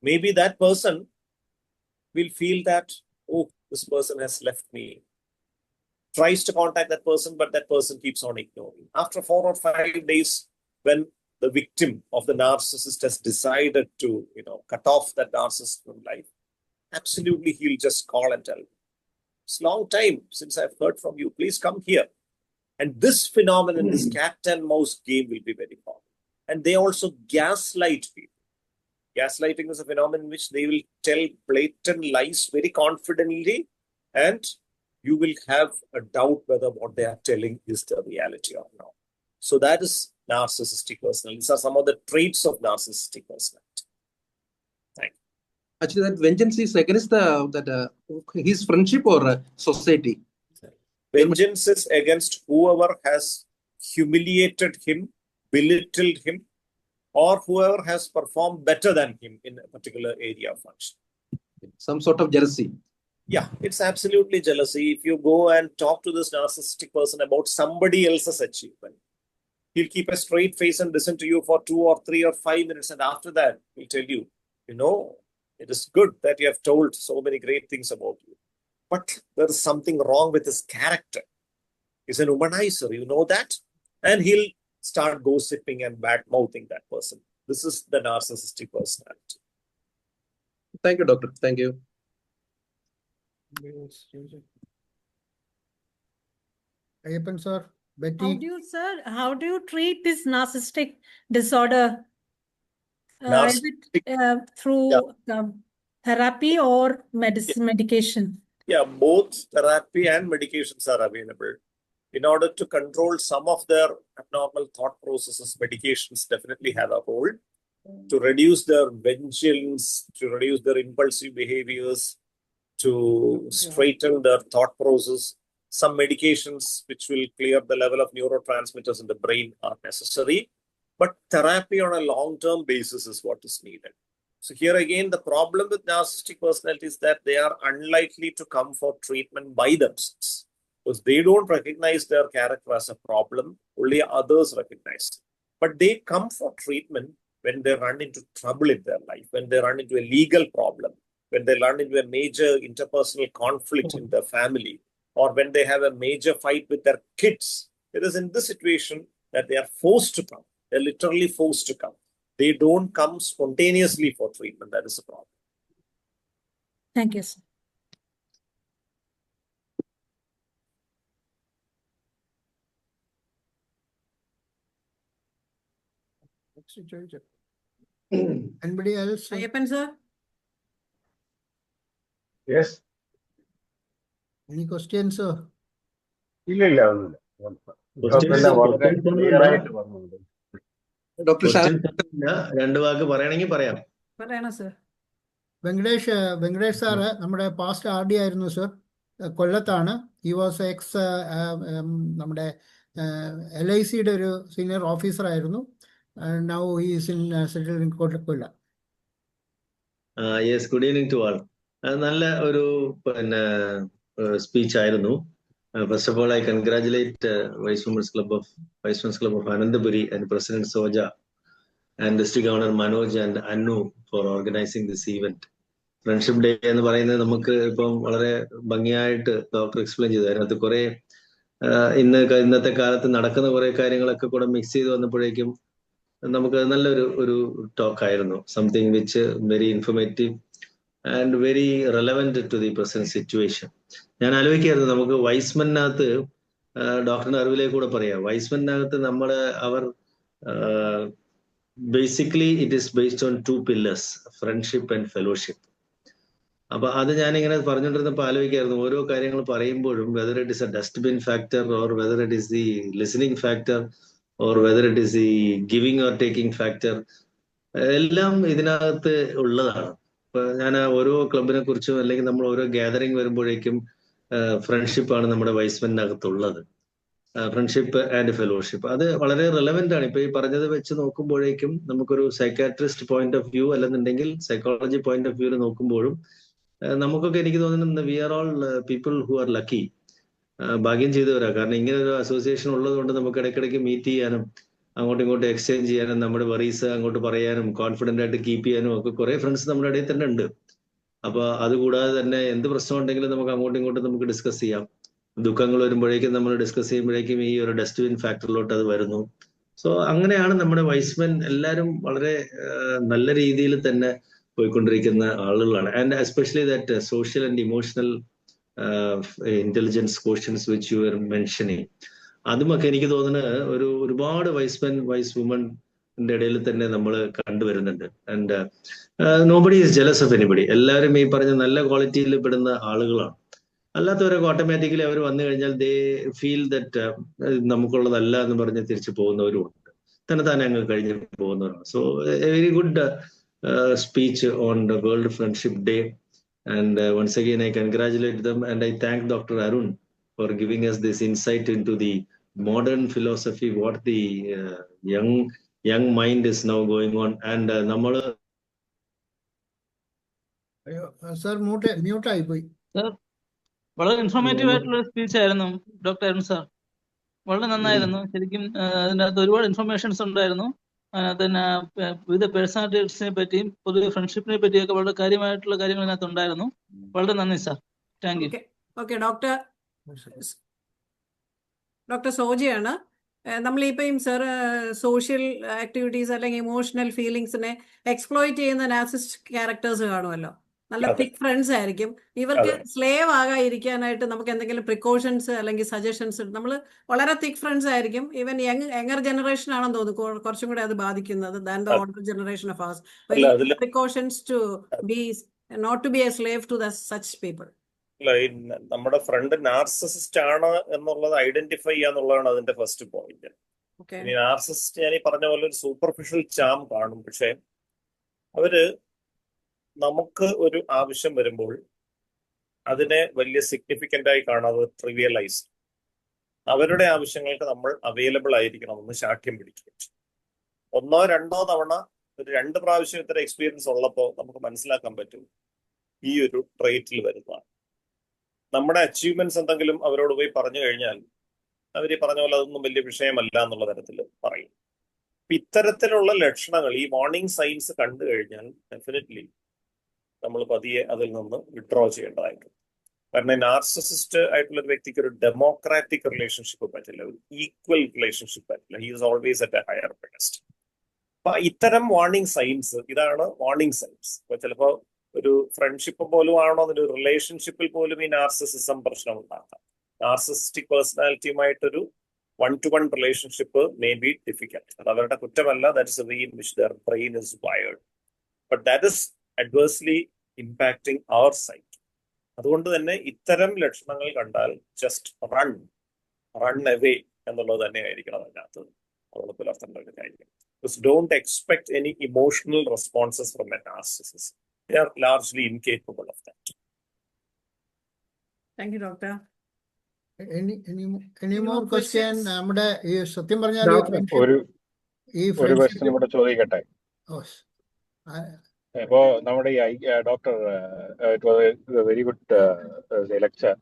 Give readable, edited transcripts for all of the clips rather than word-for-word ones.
maybe that person will feel that, oh, this person has left me. Tries to contact that person, but that person keeps on ignoring. After 4 or 5 days, when the victim of the narcissist has decided to, cut off that narcissist from life, absolutely he'll just call and tell, it's a long time since I've heard from you. Please come here. And this phenomenon, this cat and mouse game will be very common. And they also gaslight people. Gaslighting is a phenomenon in which they will tell blatant lies very confidently, and you will have a doubt whether what they are telling is the reality or not. So that is narcissistic personality. These are some of the traits of narcissistic personality. Thank you. Actually, that vengeance is against his friendship or society? Vengeance is against whoever has humiliated him, belittled him, or whoever has performed better than him in a particular area of function. Some sort of jealousy. Yeah, it's absolutely jealousy. If you go and talk to this narcissistic person about somebody else's achievement, he'll keep a straight face and listen to you for 2 or 3 or 5 minutes. And after that, he'll tell you, it is good that you have told so many great things about you. But there is something wrong with his character. He's an humanizer, you know that? And he'll start gossiping and bad-mouthing that person. This is the narcissistic personality. Thank you, doctor. Thank you. Ayappan sir, Betty. How do you treat this narcissistic disorder? Is it through therapy or medication? Yeah, both therapy and medications are available. In order to control some of their abnormal thought processes, medications definitely have a role to reduce their vengeance, to reduce their impulsive behaviors, to straighten their thought process. Some medications which will clear the level of neurotransmitters in the brain are necessary, but therapy on a long-term basis is what is needed. So here again, the problem with narcissistic personality is that they are unlikely to come for treatment by themselves, because they don't recognize their character as a problem, only others recognize it. But they come for treatment when they run into trouble in their life, when they run into a legal problem, when they run into a major interpersonal conflict in their family, or when they have a major fight with their kids. It is in this situation that they are forced to come. They're literally forced to come. They don't come spontaneously for treatment. That is the problem. Thank you, sir. Anybody else? Ayappan sir? Yes. Any questions, sir? Dr. Shah. Venkatesh sir നമ്മുടെ past R D ആയിരുന്നു sir, കൊല്ലത്താണ്. He was ex നമ്മുടെ LICയുടെ ഒരു senior officer ആയിരുന്നു. Now he is in settled in Kollam. Yes, good evening to all. നല്ല ഒരു speech ആയിരുന്നു. First of all, I congratulate Vice Women's Club of Anandapuri and President Soja and District Governor Manoj and Annu for organizing this event. Friendship Day എന്ന് പറയുന്നത് നമുക്ക് ഇപ്പം വളരെ ഭംഗിയായിട്ട് doctor explain ചെയ്തു. അതിനകത്ത് കുറെ ഇന്നത്തെ കാലത്ത് നടക്കുന്ന കുറെ കാര്യങ്ങളൊക്കെ കൂടെ മിക്സ് ചെയ്ത് വന്നപ്പോഴേക്കും നമുക്ക് നല്ലൊരു ടോക്ക് ആയിരുന്നു. Something which very informative and very relevant to the present situation. ഞാൻ ആലോചിക്കായിരുന്നു, നമുക്ക് വൈസ്മനകത്ത് ഡോക്ടറിന്റെ അറിവിലേക്ക് കൂടെ പറയാം. വൈസ്മനകത്ത് അവർ basically it is based on 2 pillars, friendship and fellowship. അപ്പൊ അത് ഞാനിങ്ങനെ പറഞ്ഞുകൊണ്ടിരുന്നപ്പോൾ ആലോചിക്കായിരുന്നു, ഓരോ കാര്യങ്ങൾ പറയുമ്പോഴും whether it is a dustbin factor or whether it is the listening factor or whether it is the giving or taking factor, എല്ലാം ഇതിനകത്ത് ഉള്ളതാണ്. ഇപ്പൊ ഞാൻ ഓരോ ക്ലബിനെ കുറിച്ചും അല്ലെങ്കിൽ നമ്മൾ ഓരോ ഗ്യാതറിംഗ് വരുമ്പോഴേക്കും ഫ്രണ്ട്ഷിപ്പാണ് നമ്മുടെ വൈസ്മനകത്തുള്ളത്. ഫ്രണ്ട്ഷിപ്പ് ആൻഡ് ഫെലോഷിപ്പ് അത് വളരെ റെലവെന്റ് ആണ്. ഇപ്പൊ ഈ പറഞ്ഞത് വെച്ച് നോക്കുമ്പോഴേക്കും നമുക്കൊരു സൈക്കാട്രിസ്റ്റ് പോയിന്റ് ഓഫ് വ്യൂ അല്ലെന്നുണ്ടെങ്കിൽ സൈക്കോളജി പോയിന്റ് ഓഫ് വ്യൂവിൽ നോക്കുമ്പോഴും നമുക്കൊക്കെ എനിക്ക് തോന്നുന്നത് we are all people who are lucky, ഭാഗ്യം ചെയ്തവരാ. കാരണം ഇങ്ങനെ ഒരു അസോസിയേഷൻ ഉള്ളത് കൊണ്ട് നമുക്ക് ഇടയ്ക്കിടയ്ക്ക് മീറ്റ് ചെയ്യാനും അങ്ങോട്ടും ഇങ്ങോട്ടും എക്സ്ചേഞ്ച് ചെയ്യാനും നമ്മുടെ വറീസ് അങ്ങോട്ട് പറയാനും കോൺഫിഡന്റ് ആയിട്ട് കീപ്പ് ചെയ്യാനും ഒക്കെ കുറെ ഫ്രണ്ട്സ് നമ്മുടെ ഇടയിൽ തന്നെ ഉണ്ട്. അപ്പൊ അതുകൂടാതെ തന്നെ എന്ത് പ്രശ്നം ഉണ്ടെങ്കിലും നമുക്ക് അങ്ങോട്ടും ഇങ്ങോട്ടും നമുക്ക് ഡിസ്കസ് ചെയ്യാം. ദുഃഖങ്ങൾ വരുമ്പോഴേക്കും നമ്മൾ ഡിസ്കസ് ചെയ്യുമ്പോഴേക്കും ഈ ഒരു ഡസ്റ്റ്ബിൻ ഫാക്ടറിലോട്ട് അത് വരുന്നു. സോ അങ്ങനെയാണ് നമ്മുടെ വൈസ്മെൻ എല്ലാവരും വളരെ നല്ല രീതിയിൽ തന്നെ പോയിക്കൊണ്ടിരിക്കുന്ന ആളുകളാണ്. And especially that social and emotional intelligence questions which you are mentioning, അതുമൊക്കെ എനിക്ക് തോന്നുന്നത് ഒരുപാട് വൈസ്മെൻ വൈസ് വുമന്റെ ഇടയിൽ തന്നെ നമ്മൾ കണ്ടുവരുന്നുണ്ട്. And nobody is jealous of anybody. എല്ലാവരും ഈ പറഞ്ഞ നല്ല ക്വാളിറ്റിയിൽ പെടുന്ന ആളുകളാണ്. അല്ലാത്തവരൊക്കെ ഓട്ടോമാറ്റിക്കലി അവർ വന്നു കഴിഞ്ഞാൽ ദേ ഫീൽ ദറ്റ് നമുക്കുള്ളതല്ല എന്ന് പറഞ്ഞ് തിരിച്ചു പോകുന്നവരുമുണ്ട്, തന്നെ അങ്ങ് കഴിഞ്ഞ് പോകുന്നവരാണ്. So very good speech on the world friendship day. And once again, I congratulate them and I thank Dr. Arun for giving us this insight into the modern philosophy, what the young mind is now going on. And നമ്മൾ sir മ്യൂട്ടായി പോയി. വളരെ informative ആയിട്ടുള്ള speech ആയിരുന്നു doctor Arun sir. വളരെ നന്നായിരുന്നു ശരിക്കും. അതിനകത്ത് ഒരുപാട് ഇൻഫർമേഷൻസ് ഉണ്ടായിരുന്നു. അതിനകത്ത് തന്നെ വിവിധ പേഴ്സണാലിറ്റീസിനെ പറ്റിയും പൊതുവെ ഫ്രണ്ട്ഷിപ്പിനെ പറ്റിയൊക്കെ വളരെ കാര്യമായിട്ടുള്ള കാര്യങ്ങൾ ഇതിനകത്ത് ഉണ്ടായിരുന്നു. വളരെ നന്ദി sir. Thank you. Okay doctor സോജിയാണ്. നമ്മളിപ്പം സർ സോഷ്യൽ ആക്ടിവിറ്റീസ് അല്ലെങ്കിൽ ഇമോഷണൽ ഫീലിങ്സിനെ എക്സ്പ്ലോയിറ്റ് ചെയ്യുന്ന നാർസിസ്റ്റ് ക്യാരക്ടേഴ്സ് കാണുമല്ലോ. നല്ല തിക് ഫ്രണ്ട്സ് ആയിരിക്കും. ഇവർക്ക് സ്ലേവ് ആകാതിരിക്കാനായിട്ട് നമുക്ക് എന്തെങ്കിലും പ്രിക്കോഷൻസ് അല്ലെങ്കിൽ സജഷൻസ്? നമ്മൾ വളരെ തിക് ഫ്രണ്ട്സ് ആയിരിക്കും. ഈവൻ യങ്ങർ ജനറേഷൻ ആണെന്ന് തോന്നുന്നു കുറച്ചും കൂടെ അത് ബാധിക്കുന്നത് than the older generation of us. Precautions to be not to be a slave to such people. നമ്മുടെ ഫ്രണ്ട് നാർസിസിസ്റ്റ് ആണ് എന്നുള്ളത് ഐഡന്റിഫൈ ചെയ്യാന്നുള്ളതാണ് അതിന്റെ ഫസ്റ്റ് പോയിന്റ്. നാർസിസിസ്റ്റ് ഞാൻ ഈ പറഞ്ഞ പോലെ ഒരു സൂപ്പർഫിഷ്യൽ ചാം കാണും, പക്ഷെ അവര് നമുക്ക് ഒരു ആവശ്യം വരുമ്പോൾ അതിനെ വലിയ സിഗ്നിഫിക്കന്റ് ആയി കാണാതെ ട്രിവിയലൈസ്, അവരുടെ ആവശ്യങ്ങൾക്ക് നമ്മൾ അവൈലബിൾ ആയിരിക്കണമെന്ന് ശാഠ്യം പിടിക്കുക. 1 or 2 തവണ ഒരു 2 പ്രാവശ്യം ഇത്തരം എക്സ്പീരിയൻസ് ഉള്ളപ്പോൾ നമുക്ക് മനസ്സിലാക്കാൻ പറ്റും ഈ ഒരു ട്രേറ്റിൽ വരുന്നതാണ്. നമ്മുടെ അച്ചീവ്മെന്റ്സ് എന്തെങ്കിലും അവരോട് പോയി പറഞ്ഞു കഴിഞ്ഞാൽ അവർ ഈ പറഞ്ഞ പോലെ അതൊന്നും വലിയ വിഷയമല്ല എന്നുള്ള തരത്തിൽ പറയും. ഇത്തരത്തിലുള്ള ലക്ഷണങ്ങൾ, ഈ വാർണിംഗ് സൈൻസ് കണ്ടു കഴിഞ്ഞാൽ ഡെഫിനറ്റ്ലി നമ്മൾ പതിയെ അതിൽ നിന്ന് വിഡ്രോ ചെയ്യേണ്ടതായിട്ടുണ്ട്. കാരണം നാർസിസിസ്റ്റ് ആയിട്ടുള്ള ഒരു വ്യക്തിക്ക് ഒരു ഡെമോക്രാറ്റിക് റിലേഷൻഷിപ്പ് പറ്റില്ല, ഒരു ഈക്വൽ റിലേഷൻഷിപ്പ് പറ്റില്ല. He is always at A higher pedestal. അപ്പൊ ഇത്തരം വാർണിംഗ് സൈൻസ്, ഇതാണ് വാർണിംഗ് സൈൻസ്. ഇപ്പൊ ചിലപ്പോ ഒരു ഫ്രണ്ട്ഷിപ്പ് പോലും ആണോ ഒരു റിലേഷൻഷിപ്പിൽ പോലും ഈ നാർസിസിസം പ്രശ്നം ഉണ്ടാക്കാം. നാർസിസിസ്റ്റിക് പേഴ്സണാലിറ്റിയുമായിട്ടൊരു 1-to-1 relationship may be difficult. അത് അവരുടെ കുറ്റമല്ല. That is a way in which their brain is wired, but that is adversely impacting our sight. അതുകൊണ്ട് തന്നെ ഇത്തരം ലക്ഷണങ്ങൾ കണ്ടാൽ ജസ്റ്റ് റൺ അവേ എന്നുള്ളത് തന്നെ ആയിരിക്കണം അതിനകത്ത് നമ്മൾ പുലർത്തേണ്ട ഒരു കാര്യം. Don't expect any emotional responses from a narcissist. They are largely incapable of that. Thank you, doctor. Any more question? നമ്മുടെ ഈ സത്യം പറഞ്ഞാൽ ഒരു ക്വസ്റ്റ്യൻ ഇവിടെ ചോദിക്കട്ടെ. ഇപ്പോ നമ്മുടെ ഈ doctor it was A very good lecture.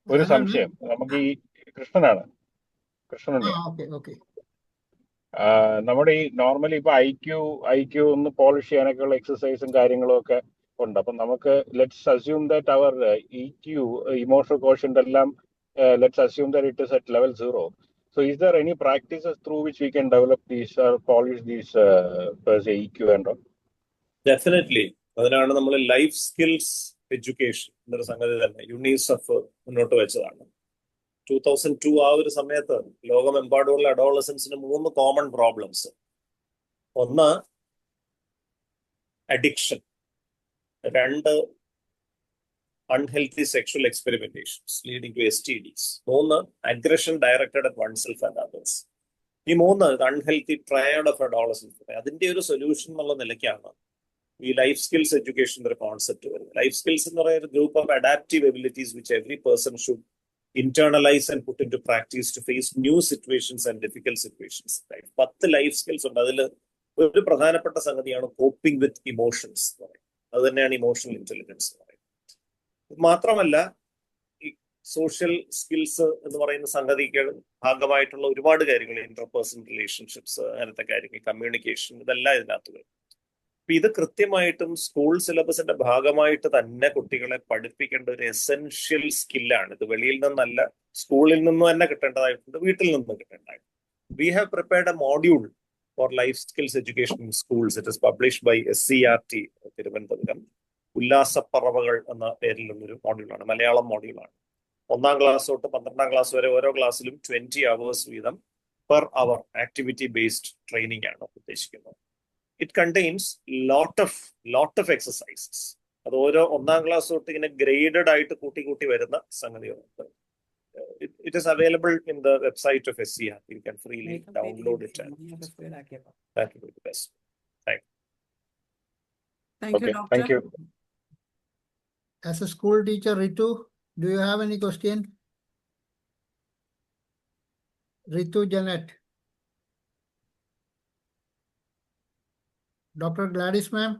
ഒരു സംശയം, നമുക്ക് ഈ കൃഷ്ണനുണ്ട്, നമ്മുടെ ഈ നോർമലി ഇപ്പൊ ഐക്യു ഒന്ന് പോളിഷ് ചെയ്യാനൊക്കെ ഉള്ള എക്സസൈസും കാര്യങ്ങളും ഒക്കെ ഉണ്ട്. അപ്പൊ നമുക്ക് ലെറ്റ്സ് അസ്യൂം ദാറ്റ് അവർ EQ, ഇമോഷണൽ കോഷ്യന്റ് എല്ലാം let's assume that it is at level 0. So is there any practices through which we can develop these or polish these per se EQ and all? Definitely. അതിനാണ് നമ്മൾ life skills education എന്നൊരു സംഗതി തന്നെ UNICEF മുന്നോട്ട് വെച്ചതാണ്. 2002 ആ ഒരു സമയത്ത് ലോകമെമ്പാടുമുള്ള അഡോളസൻസിന് 3 common problems. 1 addiction, 2 unhealthy sexual experimentations leading to STDs, 3 aggression directed at oneself and others. ഈ 3 അൺഹെൽത്തി ട്രയഡ് ഓഫ് അഡോളസൻസ്. അതിന്റെ ഒരു സൊല്യൂഷൻ എന്നുള്ള നിലയ്ക്കാണ് ഈ ലൈഫ് സ്കിൽസ് എഡ്യൂക്കേഷൻ എന്നൊരു കോൺസെപ്റ്റ് വരുന്നത്. ലൈഫ് സ്കിൽസ് എന്ന് പറയുന്ന ഒരു group of adaptive abilities which every person should internalize and put into practice to face new situations and difficult situations. 10 life skills ഉണ്ട്. അതിൽ ഒരു പ്രധാനപ്പെട്ട സംഗതിയാണ് കോപ്പിംഗ് വിത്ത് ഇമോഷൻസ് എന്ന് പറയുന്നത്. അത് തന്നെയാണ് ഇമോഷണൽ ഇന്റലിജൻസ് എന്ന് പറയുന്നത്. മാത്രമല്ല ഈ സോഷ്യൽ സ്കിൽസ് എന്ന് പറയുന്ന സംഗതിക്ക് ഭാഗമായിട്ടുള്ള ഒരുപാട് കാര്യങ്ങൾ, ഇന്റർപേഴ്സണൽ റിലേഷൻഷിപ്സ്, അങ്ങനത്തെ കാര്യങ്ങൾ, കമ്മ്യൂണിക്കേഷൻ, ഇതെല്ലാം ഇതിനകത്ത് വരും. അപ്പൊ ഇത് കൃത്യമായിട്ടും സ്കൂൾ സിലബസിന്റെ ഭാഗമായിട്ട് തന്നെ കുട്ടികളെ പഠിപ്പിക്കേണ്ട ഒരു എസെൻഷ്യൽ സ്കില്ലാണ്. ഇത് വെളിയിൽ നിന്നല്ല, സ്കൂളിൽ നിന്ന് തന്നെ കിട്ടേണ്ടതായിട്ടുണ്ട്, വീട്ടിൽ നിന്ന് കിട്ടേണ്ടതായിട്ടുണ്ട്. We have prepared a module for life skills education in schools. It is published by SCRT Thiruvananthapuram. ഉല്ലാസപ്പറവകൾ എന്ന പേരിലുള്ളൊരു മോഡ്യൂളാണ്, മലയാളം മോഡ്യൂളാണ്. 1ാം ക്ലാസ് തൊട്ട് 12ാം ക്ലാസ് വരെ ഓരോ ക്ലാസ്സിലും 20 hours വീതം per hour activity based training ആണ് ഉദ്ദേശിക്കുന്നത്. It contains lot of exercises. അത് ഓരോ 1ാം ക്ലാസ് തൊട്ട് ഇങ്ങനെ ഗ്രേഡഡ് ആയിട്ട് കൂട്ടി വരുന്ന സംഗതികളുണ്ട്. It is available in the website of SCRT. You can freely download it. That will be the best. Thank you. Thank you, Okay, doctor. thank you. As a school teacher, Ritu, do you have any question? Ritu Janet. Dr. Gladys, ma'am.